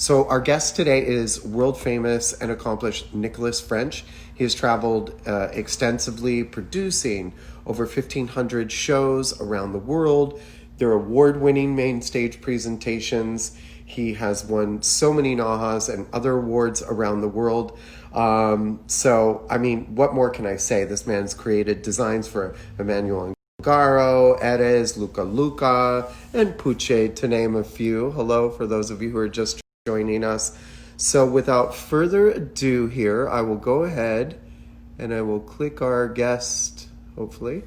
So our guest today is world famous and accomplished Nicolas French. He has traveled extensively, producing over 1,500 shows around the world. They're award-winning main stage presentations. He has won so many NAHAs and other awards around the world. I mean, what more can I say? This man's created designs for Emmanuel Garo, Erez, Luca, and Puche, to name a few. Hello, for those of you who are just joining us. So without further ado here, I will go ahead and I will click our guest, hopefully.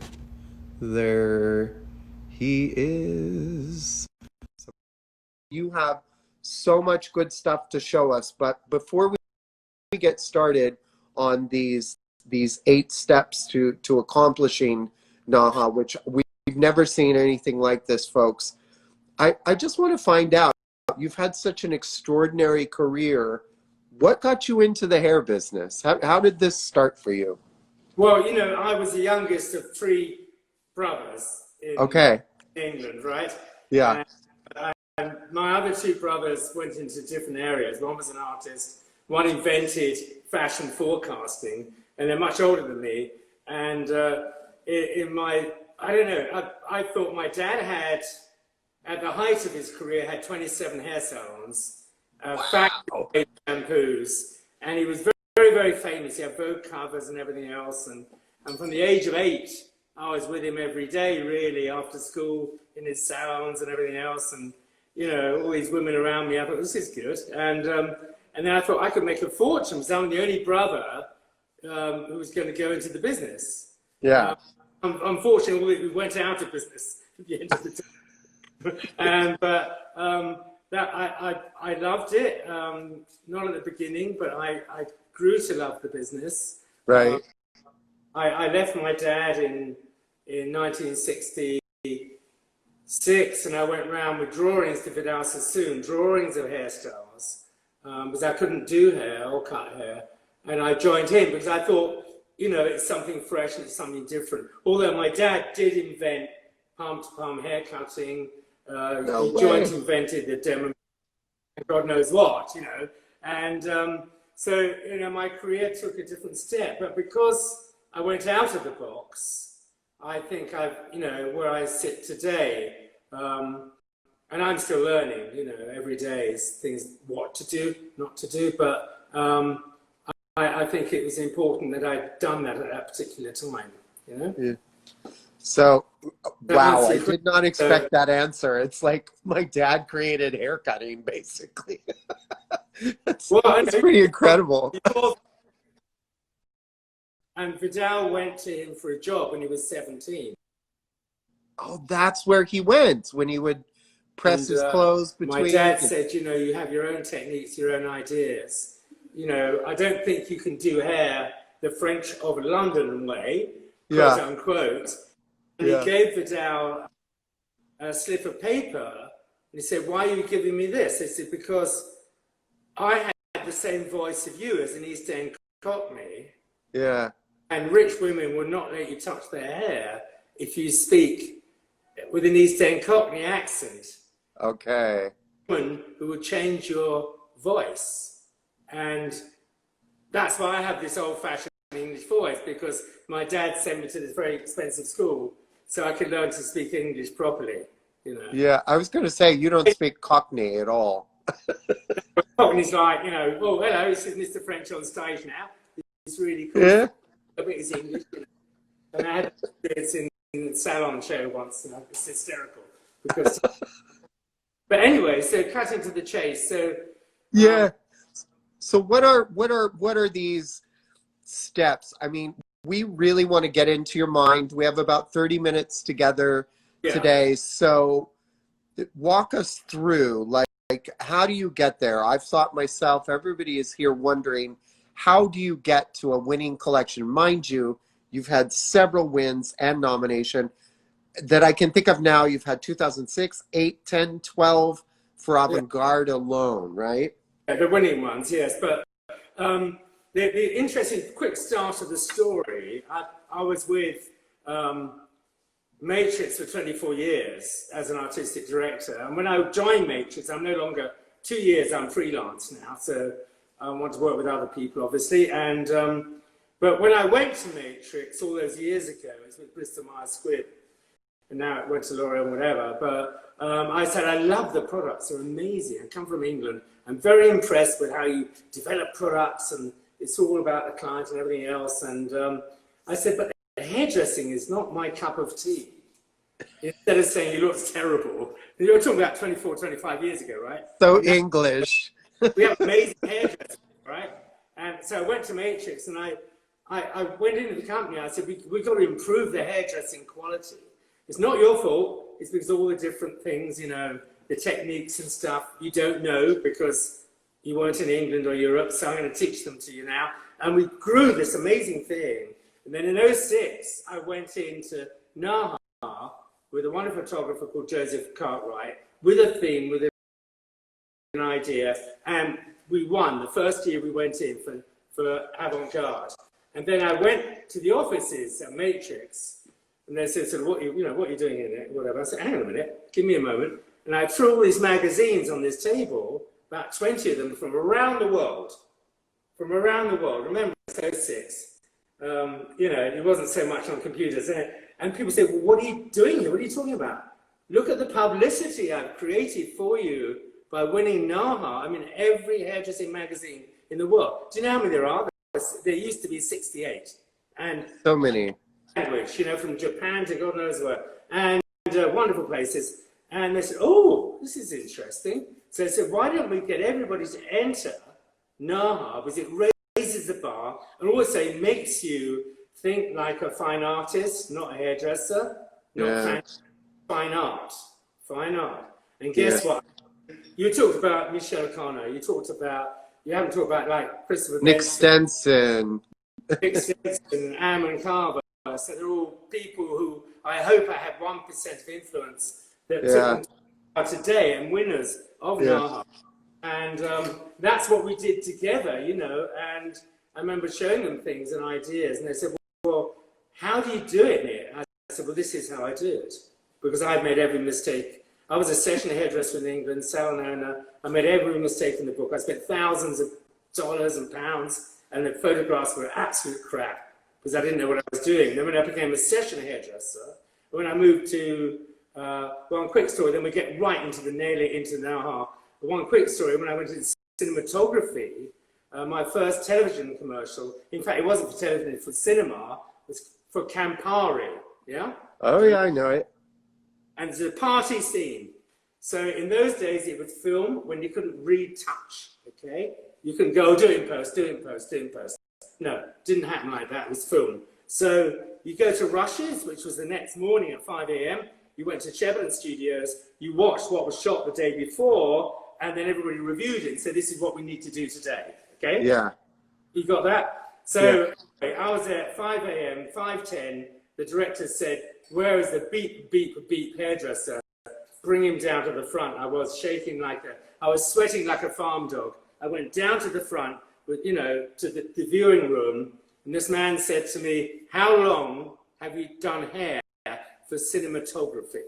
There he is. So you have so much good stuff to show us, but before we get started on these 8 steps to accomplishing NAHA, which we've never seen anything like this, folks, I just want to find out, you've had such an extraordinary career. What got you into the hair business? How did this start for you? Well, you know, I was the youngest of 3 brothers in England, right? Yeah. And my other 2 brothers went into different areas. One was an artist, one invented fashion forecasting, and they're much older than me. And I thought my dad had, at the height of his career, had 27 hair salons, factory shampoos, and he was very famous. He had Vogue covers and everything else. And from the age of 8, I was with him every day, really, after school, in his salons and everything else. And, you know, all these women around me, I thought, this is good. And then I thought I could make a fortune because I'm the only brother who was going to go into the business. Yeah. Unfortunately, we went out of business at the end of the day. I loved it, not at the beginning, but I grew to love the business. Right. I left my dad in 1966, and I went around with drawings to Vidal Sassoon, drawings of hairstyles, because I couldn't do hair or cut hair. And I joined him because I thought, you know, it's something fresh and it's something different. Although my dad did invent palm-to-palm hair cutting, he joint invented the demo, God knows what, you know. And so, you know, my career took a different step. But because I went out of the box, I think I've, you know, where I sit today, and I'm still learning, you know, every day is things, what to do, not to do. But I think it was important that I'd done that at that particular time, you know. Yeah. So, wow, I did not expect that answer. It's like my dad created haircutting, basically. That's pretty incredible. And Vidal went to him for a job when he was 17. Oh, that's where he went, when he would press his clothes between. My dad said, you know, you have your own techniques, your own ideas. You know, I don't think you can do hair the French of London way, quote unquote. And he gave Vidal a slip of paper, and he said, why are you giving me this? He said, because I had the same voice of you as an East End Cockney. Yeah. And rich women will not let you touch their hair if you speak with an East End Cockney accent. Okay. Woman who will change your voice. And that's why I have this old-fashioned English voice, because my dad sent me to this very expensive school so I could learn to speak English properly, you know. Yeah, I was going to say, you don't speak Cockney at all. Cockney's like, you know, oh, hello, this is Mr. French on stage now. It's really cool. Yeah. A bit is English, you know. And I had this in the salon show once, and it's hysterical. Because, but anyway, so cutting to the chase. So yeah. So what are these steps? I mean, we really want to get into your mind. We have about 30 minutes together today. So walk us through, like, how do you get there? I've thought myself, everybody is here wondering, how do you get to a winning collection? Mind you, you've had several wins and nomination that I can think of now. You've had 2006, 8, 10, 12 for Avant-Garde alone, right? Yeah, the winning ones, yes. But the interesting quick start of the story, I was with Matrix for 24 years as an artistic director. And when I joined Matrix, I'm no longer 2 years I'm freelance now, so I want to work with other people, obviously. And but when I went to Matrix all those years ago, it was with Bristol Myers Squibb, and now it went to L'Oreal, whatever. But I said, I love the products, they're amazing. I come from England. I'm very impressed with how you develop products, and it's all about the client and everything else. And I said, but hairdressing is not my cup of tea. Instead of saying you look terrible, you were talking about 24, 25 years ago, right? So English. We have amazing hairdressers, right? And so I went to Matrix, and I went into the company. I said, we've got to improve the hairdressing quality. It's not your fault. It's because of all the different things, you know, the techniques and stuff you don't know because you weren't in England or Europe. So I'm going to teach them to you now. And we grew this amazing thing. And then in '06, I went into NAHA with a wonderful photographer called Joseph Cartwright, with a theme, with an idea, and we won. The first year we went in for avant-garde. And then I went to the offices at Matrix, and they said, what are you doing in there? Whatever. I said, hang on a minute, give me a moment. And I threw all these magazines on this table, about 20 of them from around the world. From around the world. Remember, it's '06. It wasn't so much on computers. And people say, well, what are you doing here? What are you talking about? Look at the publicity I've created for you by winning NAHA. I mean, every hairdressing magazine in the world. Do you know how many there are? There used to be 68. And so many. Language, from Japan to God knows where. And wonderful places. And they said, oh, this is interesting. So I said, why don't we get everybody to enter NAHA, because it raises the bar and also makes you think like a fine artist, not a hairdresser, fine art. And guess what? You talked about Michelle Connor. You haven't talked about like Christopher Nick Stenson. Nick Stenson, Ammon Carver. So they're all people who I hope I have 1% of influence that took them today and winners of NAHA. And that's what we did together, and I remember showing them things and ideas, and they said, well, how do you do it here? And I said, well, this is how I do it, because I've made every mistake. I was a session hairdresser in England, salon owner. I made every mistake in the book. I spent thousands of dollars and pounds, and the photographs were absolute crap, because I didn't know what I was doing. And then when I became a session hairdresser, when I moved to, one quick story, then we get right into the nail it into NAHA. One quick story, when I went into cinematography, my first television commercial, in fact, it wasn't for television, it was for cinema, it was for Campari, yeah? Oh, yeah, I know it. And it's a party scene. So in those days, it was film when you couldn't retouch, okay? You can go, do it in post, do it in post, do it in post. No, didn't happen like that, it was film. So you go to rushes, which was the next morning at 5 a.m., you went to Chebelin Studios, you watched what was shot the day before, and then everybody reviewed it and said, this is what we need to do today, okay? Yeah. You got that? So I was there at 5 a.m., 5:10, the director said, where is the beep, beep, beep hairdresser? Bring him down to the front. I was shaking I was sweating like a farm dog. I went down to the front, with, to the viewing room, and this man said to me, how long have you done hair for cinematography?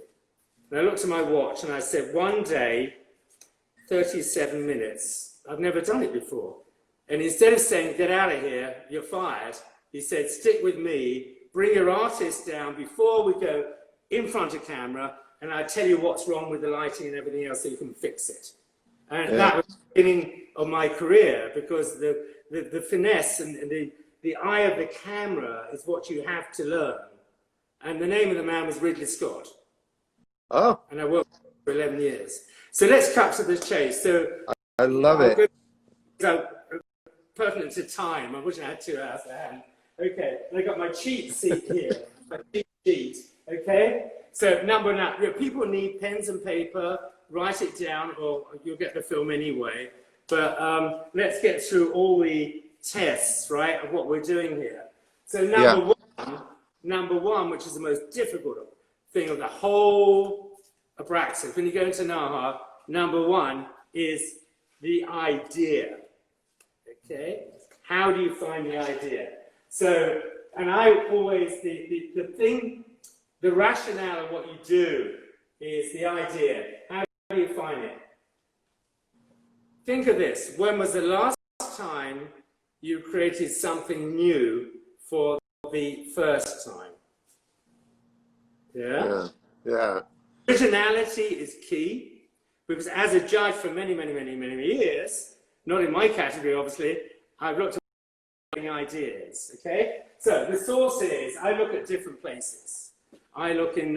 And I looked at my watch and I said, 1 day, 37 minutes. I've never done it before. And instead of saying, get out of here, you're fired, he said, stick with me, bring your artist down before we go in front of camera, and I tell you what's wrong with the lighting and everything else so you can fix it. And that was the beginning of my career, because the finesse and the eye of the camera is what you have to learn. And the name of the man was Ridley Scott. Oh. And I worked for 11 years. So let's cut to the chase. So I love it. So, pertinent to time. I wish I had 2 hours to hand. Okay, and I got my cheat sheet here. My cheat sheet. Okay. So number 9. People need pens and paper. Write it down, or you'll get the film anyway. But let's get through all the tests, right, of what we're doing here. So number one, which is the most difficult thing of the whole practice, when you go into NAHA, number 1 is the idea. Okay? How do you find the idea? So, and I always, the rationale of what you do is the idea. How do you find it? think of this. When was the last time you created something new for the first time? Yeah? Yeah. Originality is key, because as a judge for many years, not in my category, obviously, I've looked at ideas, okay? So the source is, I look at different places. I look in,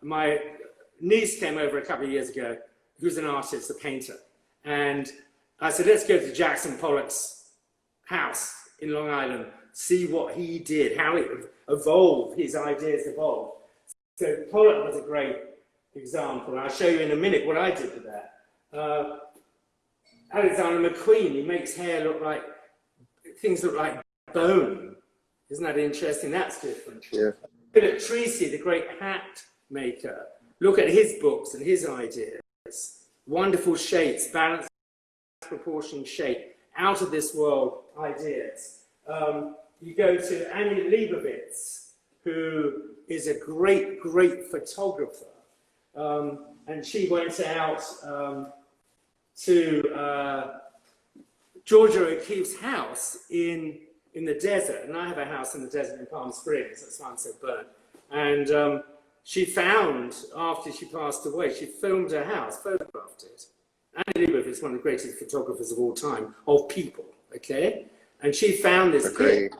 my niece came over a couple of years ago, who's an artist, a painter. And I said, let's go to Jackson Pollock's house in Long Island, see what he did, how it evolved, his ideas evolved. So Pollock was a great example, and I'll show you in a minute what I did with that. Alexander McQueen, he makes hair look like, things look like bone. Isn't that interesting? That's different. Yeah. Look at Treacy, the great hat maker. Look at his books and his ideas. Wonderful shapes, balanced, proportioned shape, out of this world ideas. You go to Annie Leibovitz, who is a great photographer. And she went out to Georgia O'Keeffe's house in the desert, and I have a house in the desert in Palm Springs, that's why I'm so burnt. And she found, after she passed away, she filmed her house, photographed it. Annie Leibovitz is one of the greatest photographers of all time, of people, okay? And she found this kid,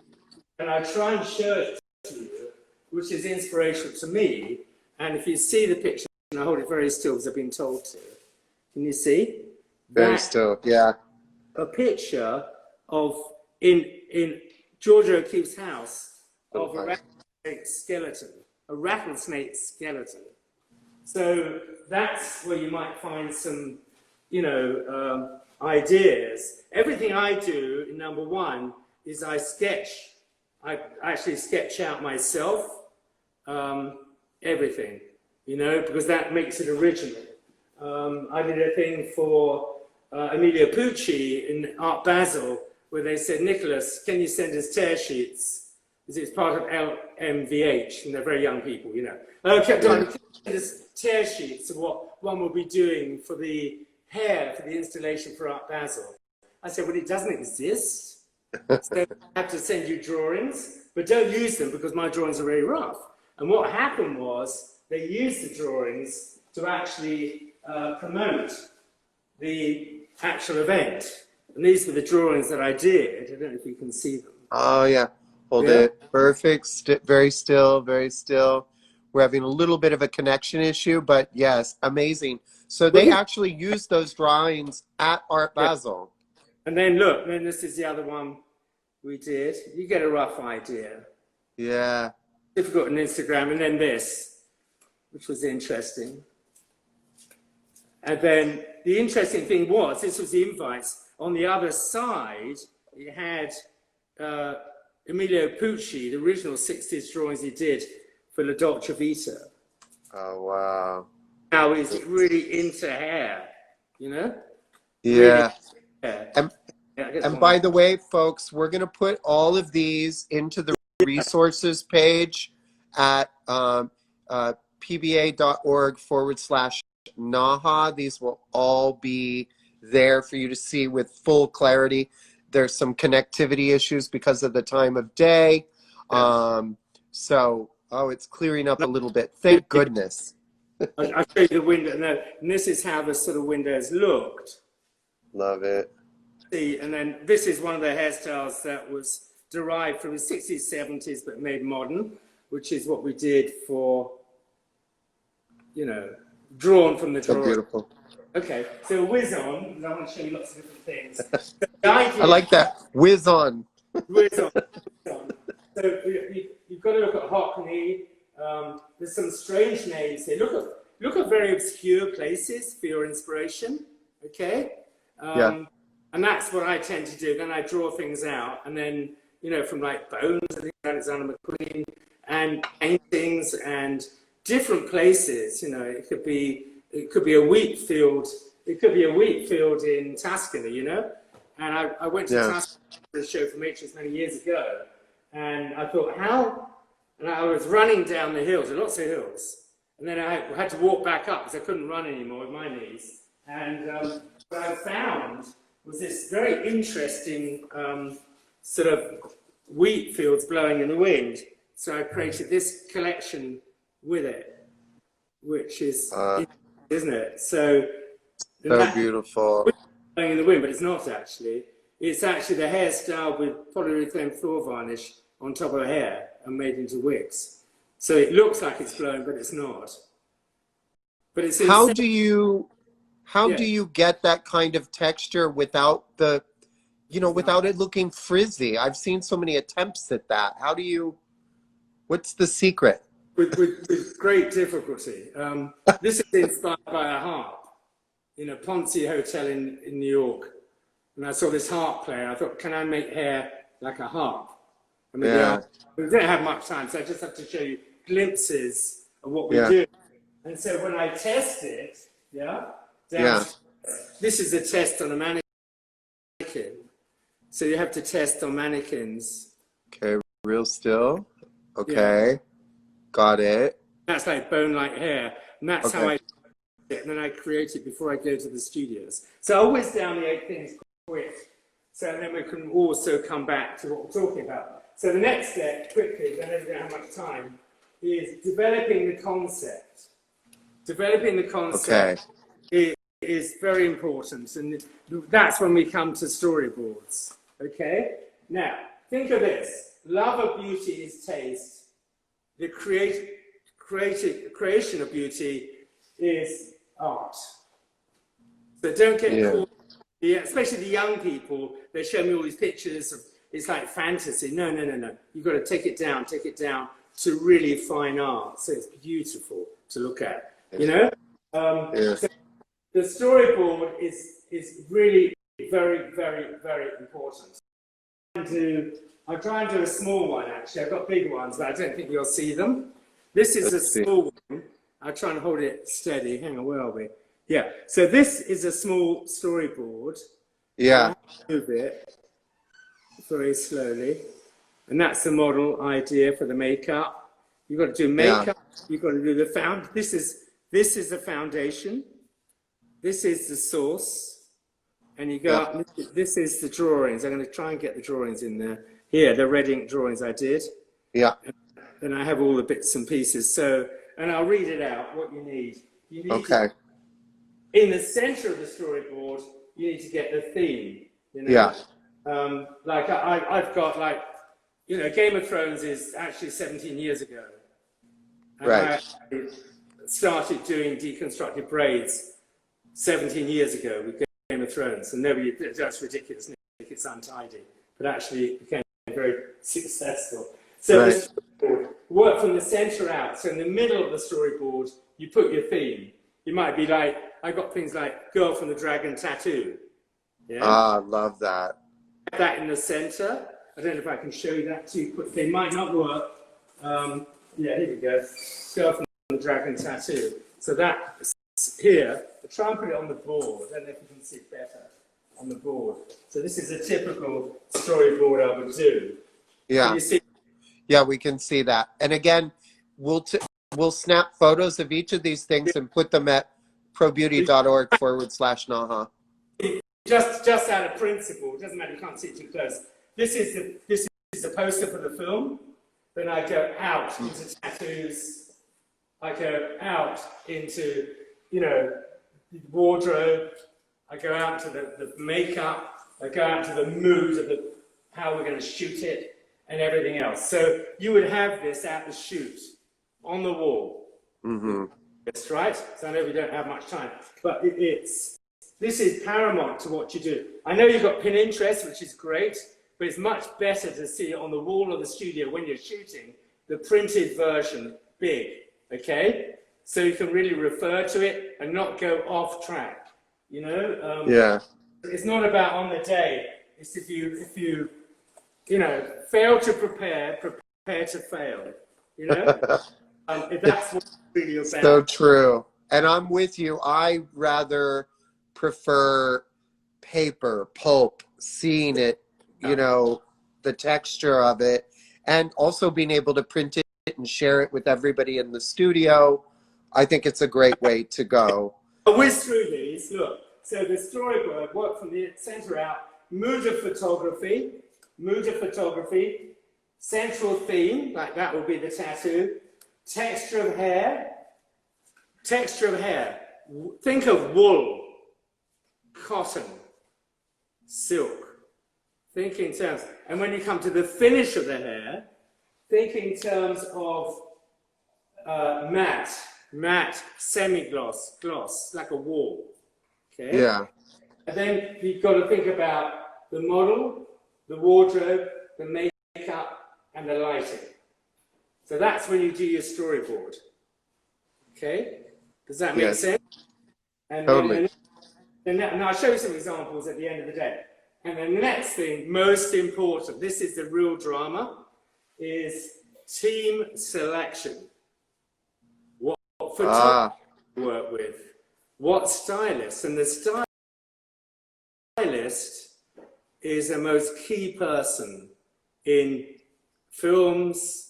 and I try and show it to you, which is inspirational to me. And if you see the picture, and I hold it very still because I've been told to. Can you see? Very still, yeah. A picture of, in Georgia O'Keeffe's house, of a rattlesnake skeleton. A rattlesnake skeleton. So that's where you might find some, you know, ideas. Everything I do in number one is I actually sketch out myself, everything, you know, because that makes it original. I did a thing for Emilio Pucci in Art Basel, where they said, Nicholas, can you send us tear sheets? Because it's part of LMVH, and they're very young people, you know. I kept on send us tear sheets of what one will be doing for the hair, for the installation for Art Basel. I said, well, it doesn't exist. So I have to send you drawings, but don't use them because my drawings are very rough. And what happened was they used the drawings to actually promote the actual event. And these were the drawings that I did. I don't know if you can see them. Oh, yeah. Hold it. Perfect. Very still, very still. We're having a little bit of a connection issue, but yes, amazing. So they actually used those drawings at Art Basel. And then look, then this is the other one we did. You get a rough idea. Yeah. Difficult on Instagram. And then this, which was interesting. And then the interesting thing was, this was the invites. On the other side, it had Emilio Pucci, the original 60s drawings he did for La Dolce Vita. Oh, wow. Now he's really into hair, you know? Yeah. Really and by the way, folks, we're going to put all of these into the resources page at pba.org/NAHA. These will all be there for you to see with full clarity. There's some connectivity issues because of the time of day. So, it's clearing up a little bit. Thank goodness. I'll show you the window. And this is how the sort of windows looked. Love it. See, and then this is one of the hairstyles that was derived from the 60s, 70s, but made modern, which is what we did for, you know, drawn from the drawing. So beautiful. Okay, so whiz on, and I want to show you lots of different things. I like that. Whiz on. Whiz on. So you've got to look at Hockney. There's some strange names here. Look at very obscure places for your inspiration. Okay. And that's what I tend to do. Then I draw things out, and then, you know, from like bones, I think Alexander McQueen, and paintings and different places. You know, it could be a wheat field. It could be a wheat field in Tuscany. You know, and I went to Tuscany for a show for Matrix many years ago, and I thought, how? And I was running down the hills, lots of hills, and then I had to walk back up because I couldn't run anymore with my knees. And what I found was this very interesting sort of wheat fields blowing in the wind. So I created this collection with it, which is, isn't it? So beautiful. blowing in the wind, but it's not actually. It's actually the hairstyle with polyurethane floor varnish on top of the hair and made into wigs. So it looks like it's blowing, but it's not. But it's How do you get that kind of texture without the, without it looking frizzy? I've seen so many attempts at that. What's the secret? With great difficulty. This is inspired by a harp in a Ponce hotel in New York. And I saw this harp player. I thought, can I make hair like a harp? I mean, we don't have much time, so I just have to show you glimpses of what we do. And so when I test it, this is a test on a mannequin. So you have to test on mannequins. Okay, real still. Okay, got it. That's like bone-like hair, and that's how I do it. And then I create it before I go to the studios. So I always down the 8 things quick. So then we can also come back to what we're talking about. So the next step, quickly, because I know we don't have much time, is developing the concept. Developing the concept is very important, and that's when we come to storyboards. Okay? Now, think of this. Love of beauty is taste. The creation of beauty is art. So don't get caught. Yeah, especially the young people, they show me all these pictures of it's like fantasy. No. You've got to take it down to really fine art. So it's beautiful to look at. So the storyboard is really very, very, very important. I'll try and do a small one actually. I've got big ones, but I don't think you'll see them. This is a small one. I'll try and hold it steady. Hang on, where are we? Yeah, so this is a small storyboard. Yeah. Move it very slowly. And that's the model idea for the makeup. You've got to do makeup. You've got to do the This is the foundation. This is the source. And you go up. This is the drawings. I'm going to try and get the drawings in there. Here, the red ink drawings I did. Yeah. And I have all the bits and pieces. So, and I'll read it out, what you need. You need to, in the center of the storyboard, you need to get the theme. Like I've got like, Game of Thrones is actually 17 years ago. And I started doing deconstructed braids 17 years ago with Game of Thrones. And that's ridiculous, it's untidy. But actually it became very successful. So the storyboard, work from the center out. So in the middle of the storyboard, you put your theme. You might be like, I got things like Girl from the Dragon Tattoo. Yeah. I love that. That in the center. I don't know if I can show you that too quick. They might not work. Here we go. Girl from the Dragon Tattoo. So that's here. I'll try and put it on the board. I don't know if you can see it better on the board. So this is a typical storyboard I would do. Yeah. Can you see? Yeah, we can see that. And again, we'll snap photos of each of these things and put them at probeauty.org/NAHA. Just out of principle, it doesn't matter, you can't see it too close. This is the poster for the film. Then I go out into tattoos. I go out into, wardrobe. I go out to the makeup. I go out to the mood of how we're going to shoot it and everything else. So you would have this at the shoot on the wall. Mm-hmm. That's right. So I know we don't have much time, but this is paramount to what you do. I know you've got Pinterest, which is great, but it's much better to see it on the wall of the studio when you're shooting, the printed version big, okay? So you can really refer to it and not go off track, It's not about on the day. It's if you fail to prepare to fail, if that's what it's really about. So true. And I'm with you. I rather prefer paper, pulp, seeing it, the texture of it, and also being able to print it and share it with everybody in the studio. I think it's a great way to go. I'll whiz through these. Look, so the storyboard worked from the center out. Mood of photography, central theme, like that will be the tattoo. Texture of hair. Think of wool, cotton, silk. Think in terms, and when you come to the finish of the hair, think in terms of matte, semi-gloss, gloss, like a wall. Okay? Yeah. And then you've got to think about the model, the wardrobe, the makeup, and the lighting. So that's when you do your storyboard. Okay? Does that make sense? And totally. And I'll show you some examples at the end of the day. And the next thing, most important, this is the real drama, is team selection. What photographer work with? What stylist? And the stylist is the most key person in films.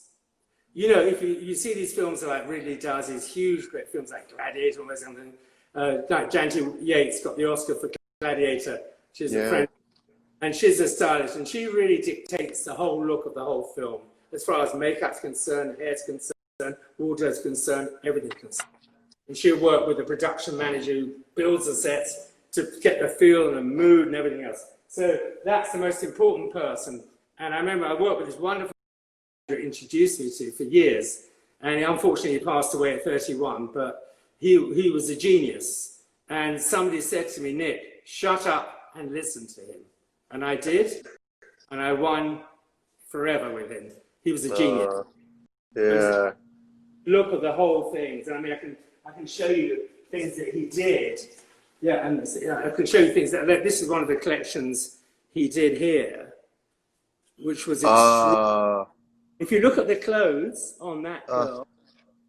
You know, if you see these films like Ridley does, these huge, great films like Gladiator or something, like Janet Yates got the Oscar for Gladiator. She's a friend, and she's a stylist, and she really dictates the whole look of the whole film, as far as makeup's concerned, hair's concerned, wardrobe's concerned, everything's concerned. And she'll work with the production manager who builds the sets to get the feel and the mood and everything else. So that's the most important person. And I remember I worked with this wonderful introduced me to for years, and unfortunately he passed away at 31, but he was a genius. And somebody said to me, Nick, shut up and listen to him. And I did, and I won forever with him. He was a genius. Yeah. Look at the whole thing. I mean, I can show you things that he did. Yeah, and I can show you things that this is one of the collections he did here, which was extreme. If you look at the clothes on that girl,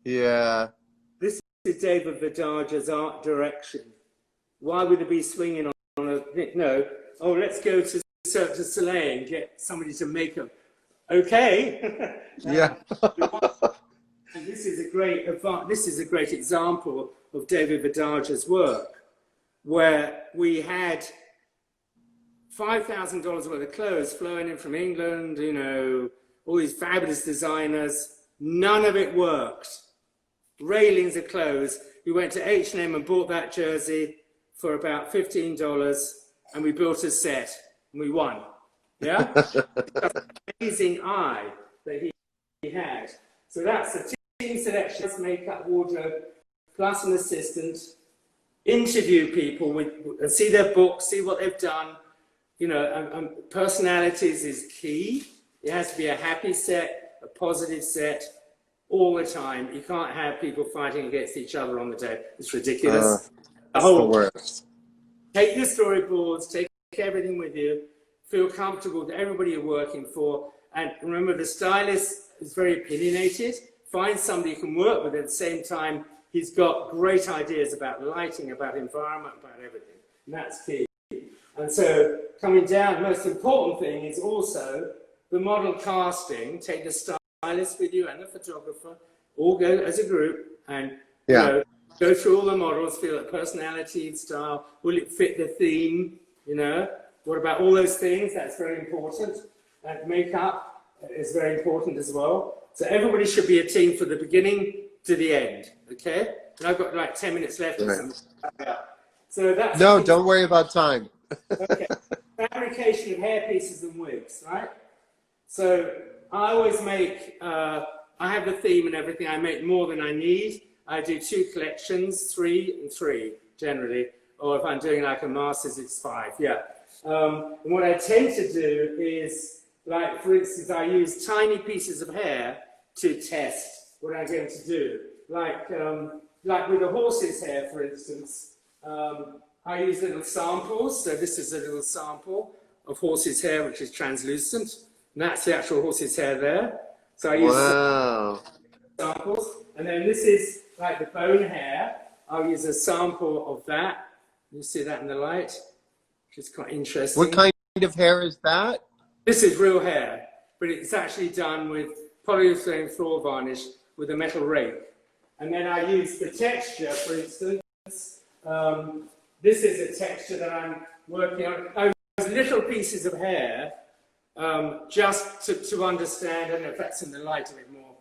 this is David Vidage's art direction. Why would it be swinging on a no? Oh, let's go to Cirque du Soleil and get somebody to make them. Okay. Yeah. And this is a great example of David Vidage's work, where we had $5,000 worth of clothes flowing in from England, you know, all these fabulous designers. None of it worked. Railings of clothes. We went to H&M and bought that jersey for about $15, and we built a set, and we won. Yeah? Amazing eye that he had. So that's the team selection, makeup, wardrobe, plus an assistant. Interview people, see their books, see what they've done. You know, personalities is key. It has to be a happy set, a positive set, all the time. You can't have people fighting against each other on the day. It's ridiculous. The whole works. Take your storyboards, take everything with you, feel comfortable with everybody you're working for, and remember the stylist is very opinionated. Find somebody you can work with at the same time. He's got great ideas about lighting, about environment, about everything. And that's key. And so coming down, the most important thing is also the model casting. Take the stylist with you and the photographer, all go as a group and you know, go through all the models, feel like personality, style, will it fit the theme, you know? What about all those things? That's very important. And makeup is very important as well. So everybody should be a team from the beginning to the end, okay? And I've got like 10 minutes left or something. So that's don't worry about time. Okay. Fabrication of hair pieces and wigs, right? So I always make, I have the theme and everything. I make more than I need. I do 2 collections, 3 and 3 generally. Or if I'm doing like a master's, it's 5, yeah. And what I tend to do is, like for instance, I use tiny pieces of hair to test what I'm going to do. Like with the horse's hair, for instance, I use little samples. So this is a little sample of horse's hair, which is translucent. And that's the actual horse's hair there. So I use samples. And then this is like the bone hair. I'll use a sample of that. You see that in the light, which is quite interesting. What kind of hair is that? This is real hair, but it's actually done with polyurethane floor varnish with a metal rake. And then I use the texture, for instance, This is a texture that I'm working on. I use little pieces of hair just to understand, and if that's in the light a bit more,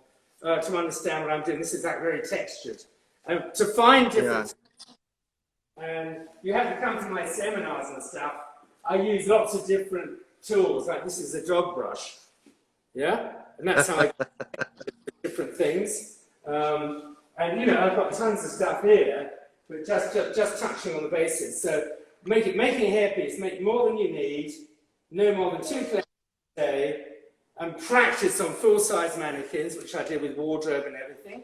to understand what I'm doing. This is like very textured. To find different, and you have to come to my seminars and stuff. I use lots of different tools, like this is a dog brush, yeah? And that's how I get different things. And you know, I've got tons of stuff here, but just touching on the basics. So making a hairpiece, make more than you need, no more than 2 collections a day, and practice on full-size mannequins, which I did with wardrobe and everything.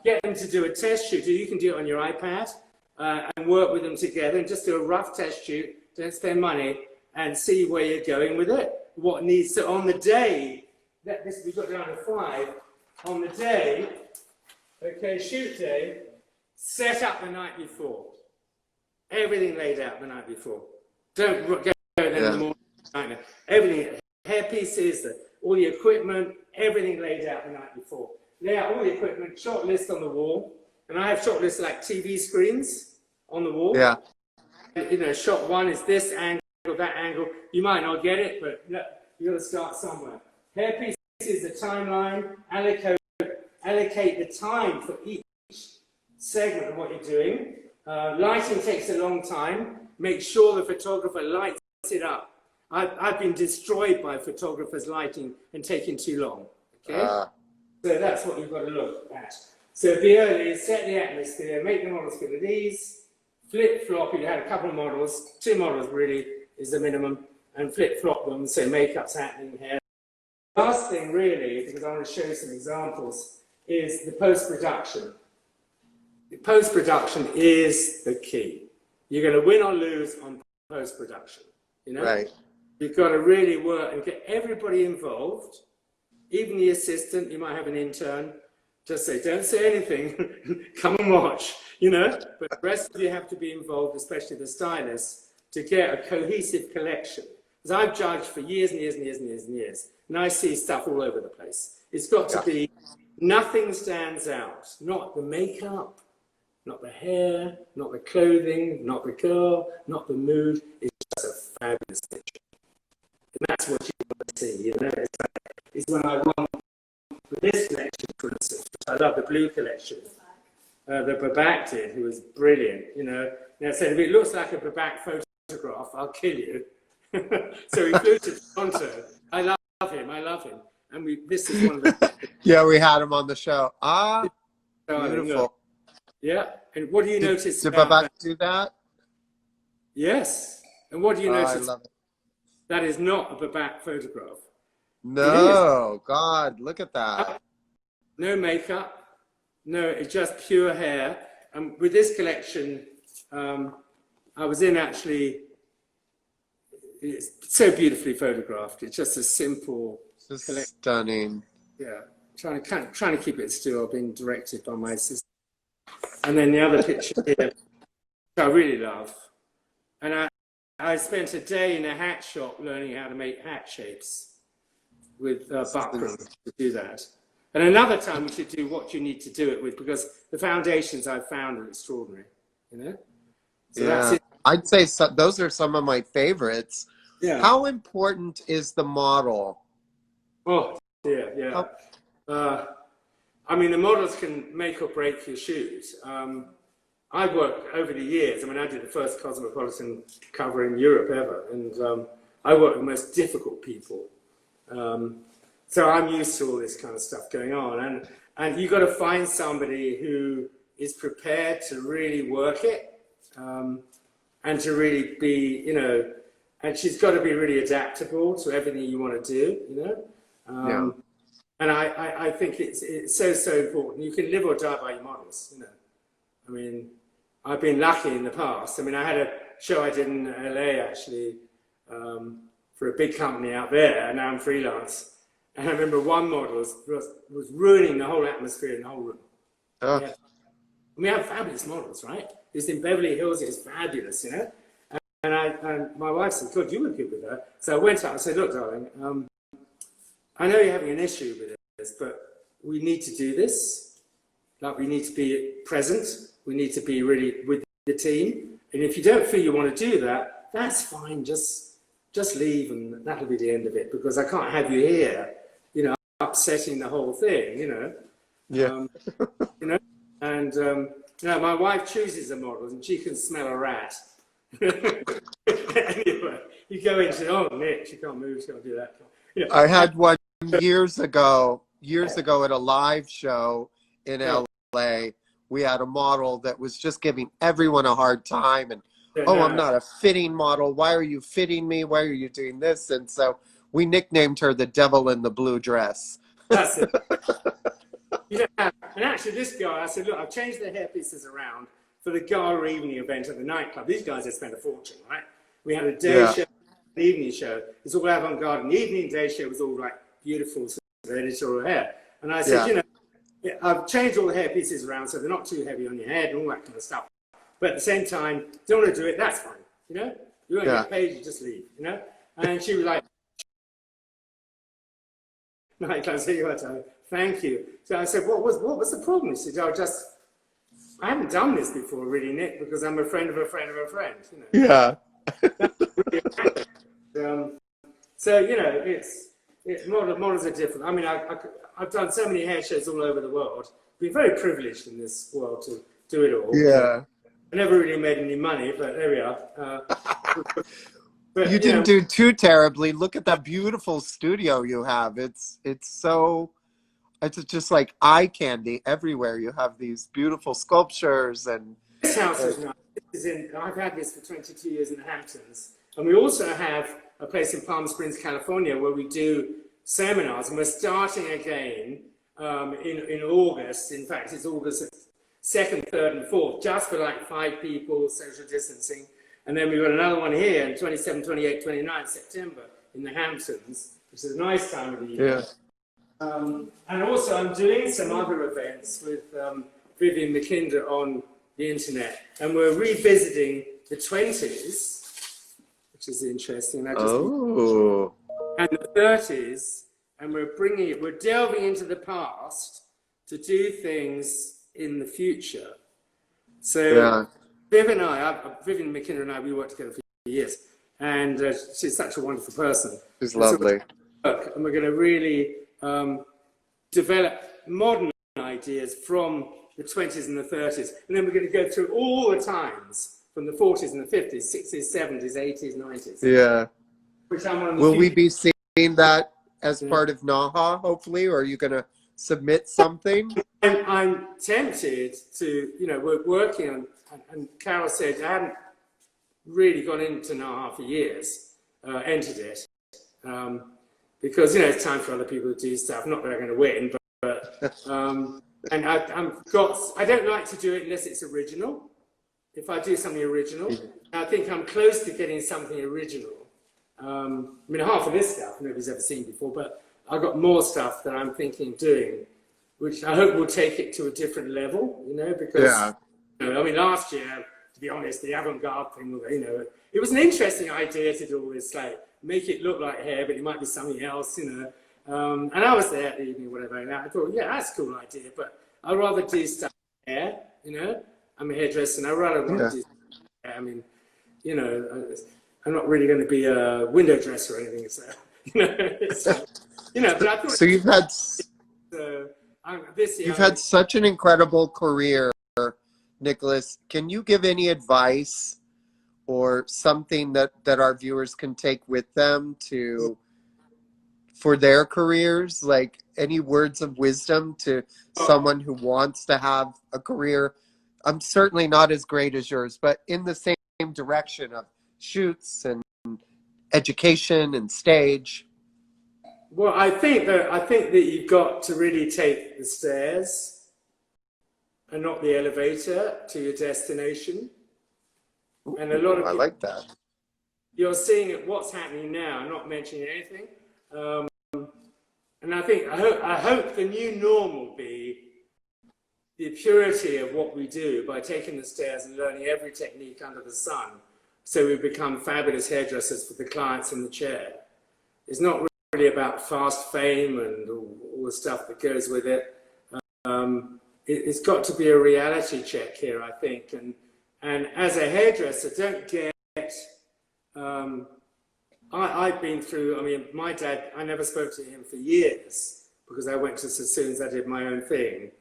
Get them to do a test shoot, or you can do it on your iPad, and work with them together, and just do a rough test shoot, don't spend money, and see where you're going with it. What needs to, on the day, we've got down to 5, on the day, okay, shoot day, set up the night before. Everything laid out the night before. Don't go there in the morning. Everything, hair pieces, all the equipment, everything laid out the night before. Lay out all the equipment, shot list on the wall, and I have shot lists like TV screens on the wall. Yeah. You know, shot 1 is this angle, that angle. You might not get it, but you've got to start somewhere. Hair pieces, the timeline, allocate the time for each segment of what you're doing. Lighting takes a long time. Make sure the photographer lights it up. I've been destroyed by photographers lighting and taking too long. Okay, so that's what you've got to look at. So be early, set the atmosphere, make the models feel at ease. Flip flop. You had a couple of models, 2 models really is the minimum, and flip flop them. So makeup's happening here. Last thing really, because I want to show you some examples, is the post-production. The post-production is the key. You're going to win or lose on post-production, you know? Right. You've got to really work and get everybody involved, even the assistant. You might have an intern. Just say, don't say anything, come and watch, you know? But the rest of you have to be involved, especially the stylists, to get a cohesive collection. Because I've judged for years and years and years and years and years, and I see stuff all over the place. It's got to be, nothing stands out. Not the makeup, not the hair, not the clothing, not the girl, not the mood. It's just a fabulous picture. And that's what you want to see, you know? It's when I won this collection, for instance, I love the blue collection, that Babak did, who was brilliant, you know. Now, said, if it looks like a Babak photograph, I'll kill you. So he flew to Toronto. I love him. And this is one of the... Yeah, we had him on the show. Beautiful. Yeah, and what do you notice? Did Babak do that? Yes. And what do you notice? I love it. That is not a Babak photograph. No, God, look at that. No makeup, no, it's just pure hair. And with this collection, I was in actually, it's so beautifully photographed. It's just a simple collection. Stunning. Yeah, trying to keep it still, being directed by my assistant. And then the other picture here, which I really love. And I spent a day in a hat shop learning how to make hat shapes with buckram to do that. And another time we should do what you need to do it with, because the foundations I've found are extraordinary, you know? So that's it. I'd say those are some of my favorites. Yeah. How important is the model? Oh, yeah. I mean, the models can make or break your shoot. I've worked over the years. I mean, I did the first Cosmopolitan cover in Europe ever, and I work with the most difficult people. So I'm used to all this kind of stuff going on, and you've got to find somebody who is prepared to really work it, and to really be, you know, and she's got to be really adaptable to everything you want to do, you know. And I think it's so important. You can live or die by your models, you know. I mean, I've been lucky in the past. I mean, I had a show I did in LA actually, for a big company out there, and now I'm freelance. And I remember one model was ruining the whole atmosphere in the whole room. Yeah. We have fabulous models, right? It's in Beverly Hills, it's fabulous, you know? And my wife said, God, you were good with her. So I went up and said, look, darling, I know you're having an issue with this, but we need to do this. Like, we need to be present. We need to be really with the team. And if you don't feel you want to do that, that's fine. Just leave, and that'll be the end of it. Because I can't have you here, you know, upsetting the whole thing. You know. Yeah. You know. And you know, my wife chooses the models, and she can smell a rat. Anyway, you go into, oh, Nick, she can't move, she can't do that. You know, I had one years ago at a live show in LA. We had a model that was just giving everyone a hard time, and I'm not a fitting model. Why are you fitting me? Why are you doing this? And so we nicknamed her the devil in the blue dress. That's it. You don't have, and actually this guy, I said, look, I've changed the hairpieces around for the gala evening event at the nightclub. These guys had spent a fortune, right? We had a day show, an evening show. It's all avant-garde. And the evening day show was all like beautiful sort of editorial hair. And I said, you know, I've changed all the hair pieces around so they're not too heavy on your head and all that kind of stuff. But at the same time, don't want to do it, that's fine. You know? You won't get paid, you just leave, you know? And she was like, I said, you are, thank you. So I said, what was the problem? She said, I haven't done this before, really, Nick, because I'm a friend of a friend of a friend. You know? Yeah. So, you know, models are different. I mean, I've done so many hair shows all over the world. Been very privileged in this world to do it all. Yeah. I never really made any money, but there we are. But, you didn't do too terribly. Look at that beautiful studio you have. It's just like eye candy everywhere. You have these beautiful sculptures and. This house is nice. I've had this for 22 years in the Hamptons, and we also have a place in Palm Springs, California, where we do seminars, and we're starting again in August. In fact, it's August 2nd, 3rd, and 4th, just for like 5 people, social distancing. And then we've got another one here in 27, 28, 29 September in the Hamptons, which is a nice time of the year. Yeah. And also I'm doing some other events with Vivian McKinder on the internet, and we're revisiting the 20s, which is interesting. And the 30s, and we're delving into the past to do things in the future. So Vivian McKinder and I, we worked together for years, and she's such a wonderful person. She's lovely. And we're going to really develop modern ideas from the 20s and the 30s, and then we're going to go through all the times from the 40s and the 50s, 60s, 70s, 80s, 90s. Yeah. Which I'm one of the Will we be seeing that as part of NAHA, hopefully, or are you going to submit something? I'm tempted to, you know, we're working on, and Carol said I hadn't really gone into NAHA for years, entered it, because, you know, it's time for other people to do stuff. Not that I'm going to win, but and I don't like to do it unless it's original. If I do something original, I think I'm close to getting something original. I mean, half of this stuff nobody's ever seen before, but I've got more stuff that I'm thinking of doing, which I hope will take it to a different level, you know, because, you know, I mean, last year, to be honest, the avant-garde thing, you know, it was an interesting idea to do all this, like, make it look like hair, but it might be something else, you know. And I was there at the evening, whatever, and I thought, yeah, that's a cool idea, but I'd rather do stuff with hair, you know. I'm a hairdresser, and I'd rather want to do stuff with hair. I mean, you know, I'm not really going to be a window dresser or anything, so, you know, you know, but I thought... So you've had... this year, you've had such an incredible career, Nicolas. Can you give any advice or something that our viewers can take with them for their careers? Like any words of wisdom to someone who wants to have a career? I'm certainly not as great as yours, but in the same direction of shoots and education and stage. Well, I think that you've got to really take the stairs and not the elevator to your destination. And a lot of I like that. You're seeing what's happening now. I'm not mentioning anything. And I hope the new norm will be the purity of what we do by taking the stairs and learning every technique under the sun, so we become fabulous hairdressers for the clients in the chair. It's not really about fast fame and all the stuff that goes with it. It's got to be a reality check here, I think, And as a hairdresser, don't get, I've been through, I mean, my dad, I never spoke to him for years because I went to sassoons, I did my own thing.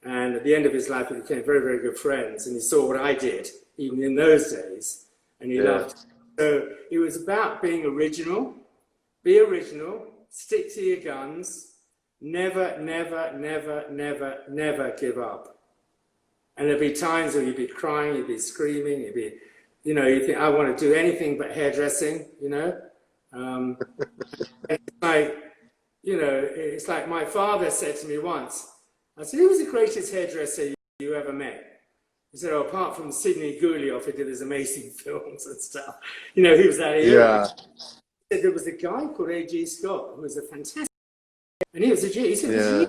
And at the end of his life, we became very, very good friends. And he saw what I did, even in those days. And he loved it. So it was about being original. Be original. Stick to your guns. Never, never, never, never, never give up. And there'll be times when you'd be crying, you'd be screaming, you'd be, you know, you think, I want to do anything but hairdressing, you know. It's like, you know, it's like my father said to me once, I said, who was the greatest hairdresser you ever met? He said, oh, apart from Sidney Gulioff, who did his amazing films and stuff. You know, he was that era. Yeah. He said there was a guy called A.G. Scott who was a fantastic, and he was a G. He said, Yeah.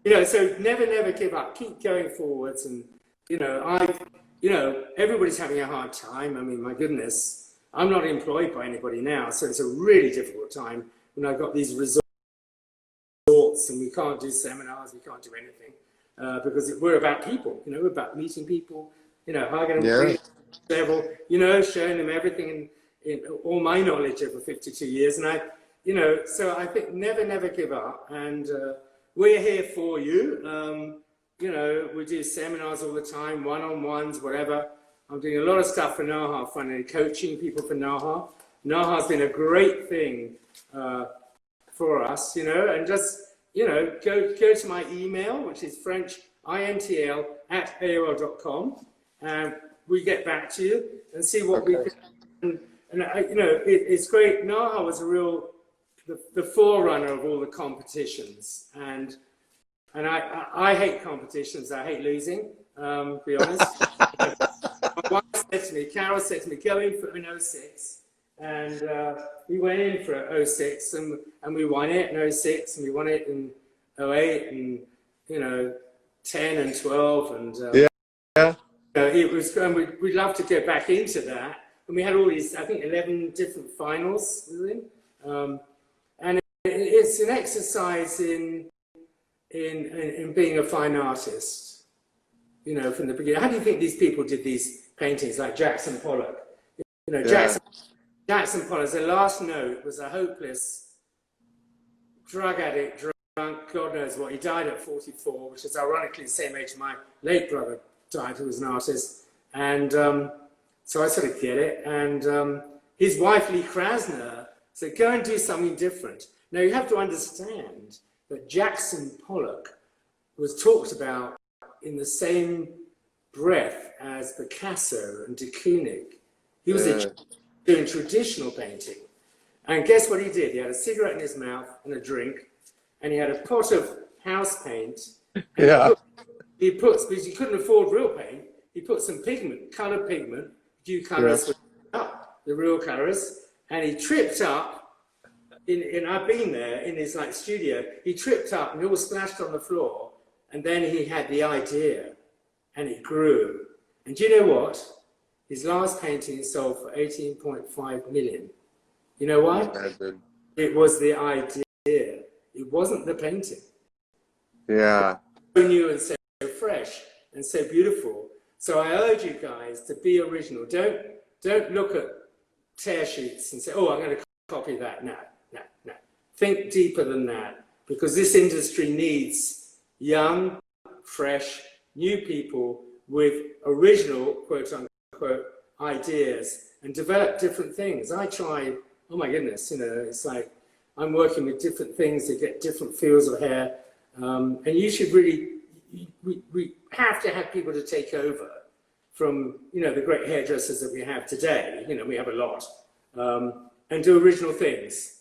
you know, so never, never give up. Keep going forwards. And, you know, everybody's having a hard time. I mean, my goodness, I'm not employed by anybody now. So it's a really difficult time when I've got these resorts and we can't do seminars, we can't do anything because we're about people, you know, we're about meeting people, you know, hugging them, level, you know, showing them everything in all my knowledge over 52 years. And I, you know, so I think never, never give up. And we're here for you. You know, we do seminars all the time, one-on-ones, whatever. I'm doing a lot of stuff for NAHA, finally coaching people for NAHA. NAHA's been a great thing for us, you know, and just, you know, go to my email, which is frenchintl@aol.com, and we get back to you and see what we can. And you know, it's great. NAHA was the forerunner of all the competitions, and I hate competitions. I hate losing. Be honest. My wife said to me, Carol said to me, go in for an 06. And we went in for 06 and we won it in 06 and we won it in 08 and, you know, 10 and 12. And you know, it was, and we'd love to go back into that. And we had all these, I think, 11 different finals within. And it's an exercise in being a fine artist, you know, from the beginning. How do you think these people did these paintings like Jackson Pollock? You know, Jackson Pollock's last note was a hopeless drug addict, drunk, God knows what. He died at 44, which is ironically the same age my late brother died, who was an artist. And so I sort of get it. And his wife, Lee Krasner, said, go and do something different. Now, you have to understand that Jackson Pollock was talked about in the same breath as Picasso and de Kooning. He was doing traditional painting. And guess what he did? He had a cigarette in his mouth and a drink, and he had a pot of house paint. Because he couldn't afford real paint, he put some pigment, coloured pigment, due colours, the real colours, and he tripped up, I've been there, in his like studio, he tripped up and it all splashed on the floor, and then he had the idea, and it grew. And do you know what? His last painting sold for 18.5 million. You know why? It was the idea. It wasn't the painting. Yeah. So new and so fresh and so beautiful. So I urge you guys to be original. Don't look at tear sheets and say, oh, I'm going to copy that. No. Think deeper than that, because this industry needs young, fresh, new people with original, quote unquote, ideas and develop different things. I try, oh my goodness, you know, it's like I'm working with different things to get different feels of hair. And you should really, we have to have people to take over from, you know, the great hairdressers that we have today. You know, we have a lot. And do original things.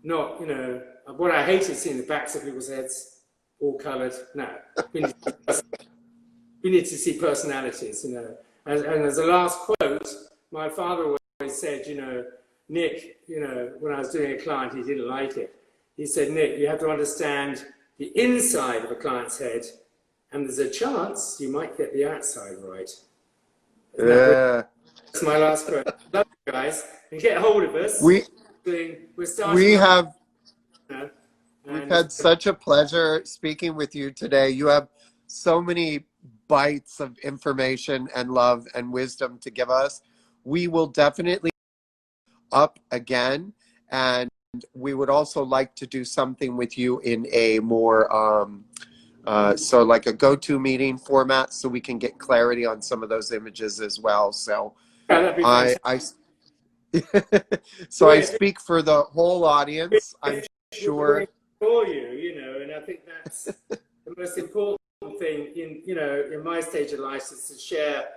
Not, you know, what I hate is seeing the backs of people's heads all coloured. No, we need to see personalities, you know. And as a last quote, my father always said, you know, Nick, you know, when I was doing a client, he didn't like it. He said, Nick, you have to understand the inside of a client's head, and there's a chance you might get the outside right. That's my last quote. Love you guys, and get hold of us. We've had such a pleasure speaking with you today. You have so many bites of information and love and wisdom to give us. We will definitely up again, and we would also like to do something with you in a more so like a go-to meeting format, so we can get clarity on some of those images as well. So Yeah, that'd be fantastic. I so I We're, speak for the whole audience. I'm we're sure. for you, you know, and I think that's the most important thing in, you know, in my stage of life is to share,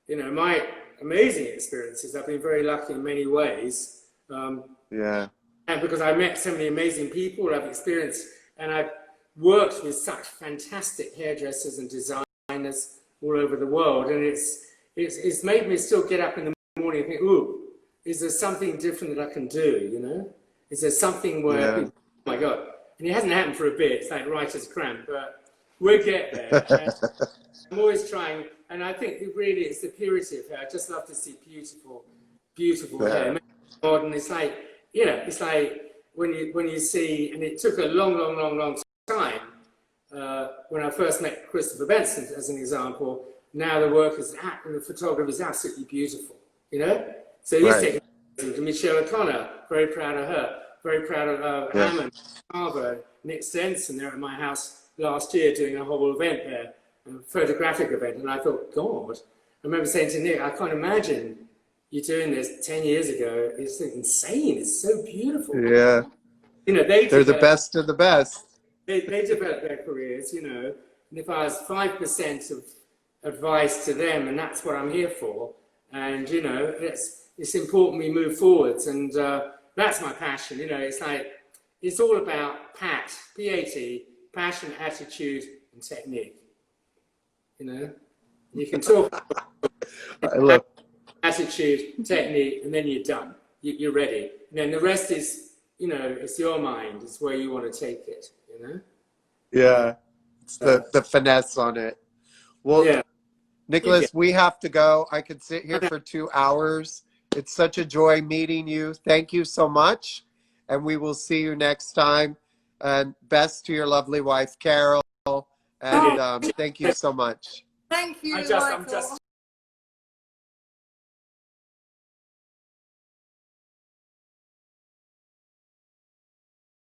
you know, my amazing experiences. I've been very lucky in many ways. Yeah. And because I met so many amazing people, I've experienced, and I've worked with such fantastic hairdressers and designers all over the world, and it's made me still get up in the morning and think, ooh, is there something different that I can do, you know? Is there something where people, oh my God, and it hasn't happened for a bit, it's like writer's cramp, but we'll get there. And I'm always trying, and I think it really is the purity of hair. I just love to see beautiful, beautiful hair. Modern, it's like, you know, it's like when you see, and it took a long time when I first met Christopher Benson, as an example. Now the work is, and the photography is absolutely beautiful, you know? So he's taking to Michelle O'Connor, very proud of her, very proud of Hammond, Carver, Nick Stenson there at my house last year doing a whole event there, a photographic event, and I thought, God, I remember saying to Nick, I can't imagine you doing this 10 years ago. It's insane, it's so beautiful. Yeah. You know, they're the best of the best. They develop their careers, you know, and if I was 5% of advice to them, and that's what I'm here for, and, you know, it's important we move forwards, and that's my passion, you know, it's like, it's all about P-A-T, passion, attitude, and technique, you know, you can talk I love attitude, technique, and then you're done, you're ready, and then the rest is, you know, it's your mind, it's where you want to take it, you know? Yeah, it's the finesse on it. Well, yeah. Nicolas, we have to go. I could sit here for 2 hours. It's such a joy meeting you. Thank you so much. And we will see you next time. And best to your lovely wife, Carol. And thank you so much. Thank you, I'm Michael. just